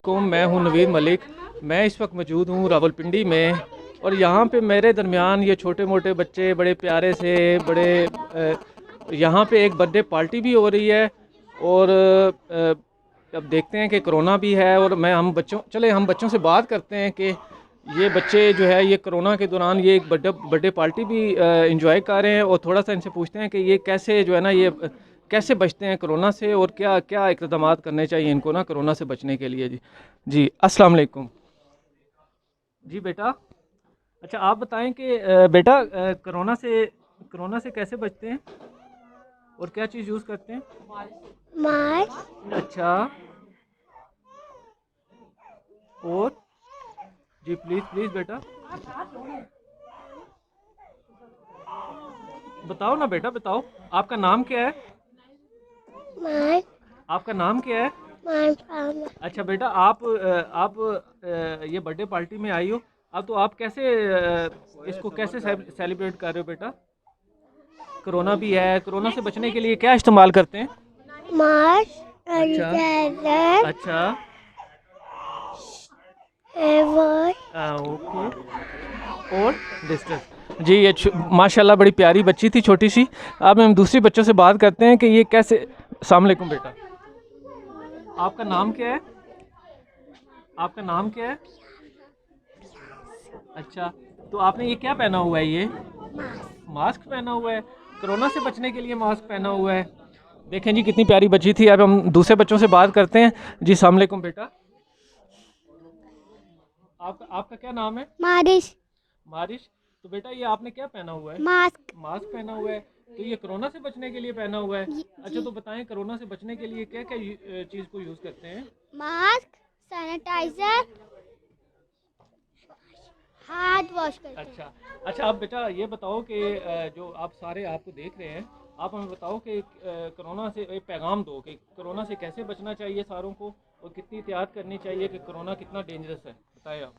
वालेकुम, मैं हूं नवीद मलिक। मैं इस वक्त मौजूद हूं रावलपिंडी में और यहाँ पे मेरे दरमियान ये छोटे मोटे बच्चे बड़े प्यारे से यहाँ पे एक बर्थडे पार्टी भी हो रही है और अब देखते हैं कि कोरोना भी है और हम बच्चों से बात करते हैं कि ये बच्चे जो है ये कोरोना के दौरान ये एक बर्थडे पार्टी भी इंजॉय कर रहे हैं और थोड़ा सा इनसे पूछते हैं कि ये कैसे जो है ना ये कैसे बचते हैं कोरोना से और क्या क्या इक़दाम करने चाहिए इनको ना कोरोना से बचने के लिए। जी जी, अस्सलाम वालेकुम। जी बेटा, अच्छा आप बताएं कि बेटा कोरोना से कैसे बचते हैं और क्या चीज़ यूज़ करते हैं? मास्क। अच्छा, और जी प्लीज़ प्लीज़ बेटा बताओ ना, बेटा बताओ, आपका नाम क्या है? मास्क। आपका नाम क्या है? मास्क। अच्छा बेटा, ये बर्थडे पार्टी में आई हो, अब तो आप कैसे इसको कैसे सेलिब्रेट कर रहे हो बेटा? कोरोना भी है, कोरोना से बचने के लिए क्या इस्तेमाल करते हैं? मास्क। अच्छा सैनिटाइजर। अच्छा, ओके, और डिस्टेंस। जी ये माशाल्लाह बड़ी प्यारी बच्ची थी छोटी सी। अब हम दूसरी बच्चों से बात करते हैं कि ये कैसे। अस्सलाम वालेकुम बेटा, आपका नाम क्या है? आपका नाम क्या है? अच्छा, तो आपने ये क्या पहना हुआ है? ये मास्क पहना हुआ है, कोरोना से बचने के लिए मास्क पहना हुआ है। देखें जी कितनी प्यारी बच्ची थी। अब हम दूसरे बच्चों से बात करते हैं। जी अस्सलाम वालेकुम बेटा, आपका आपका क्या नाम है? मारिश। मारिश। तो बेटा ये आपने क्या पहना हुआ है? मास्क। मास्क पहना हुआ है, तो ये कोरोना से बचने के लिए पहना हुआ है। अच्छा तो बताएं कोरोना से बचने के लिए क्या क्या चीज़ को यूज़ करते हैं? मास्क, सैनिटाइजर, हाथ वॉश करते हैं। अच्छा अच्छा, आप बेटा ये बताओ कि जो आप सारे आपको देख रहे हैं, आप हमें बताओ कि कोरोना से एक पैगाम दो कि कोरोना से कैसे बचना चाहिए सारों को और कितनी एहतियात करनी चाहिए कि कोरोना कितना डेंजरस है, बताएं आप।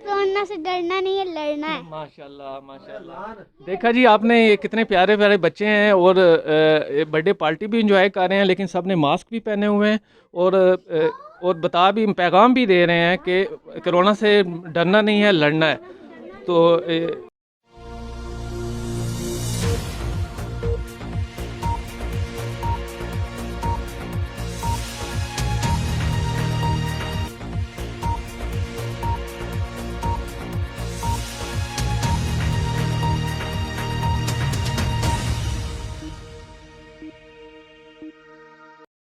कोरोना से डरना नहीं है, लड़ना है। माशाल्लाह माशाल्लाह, देखा जी आपने, ये कितने प्यारे प्यारे बच्चे हैं और बर्थडे पार्टी भी इंजॉय कर रहे हैं, लेकिन सब ने मास्क भी पहने हुए हैं और बता भी पैगाम भी दे रहे हैं कि कोरोना से डरना नहीं है, लड़ना है। तो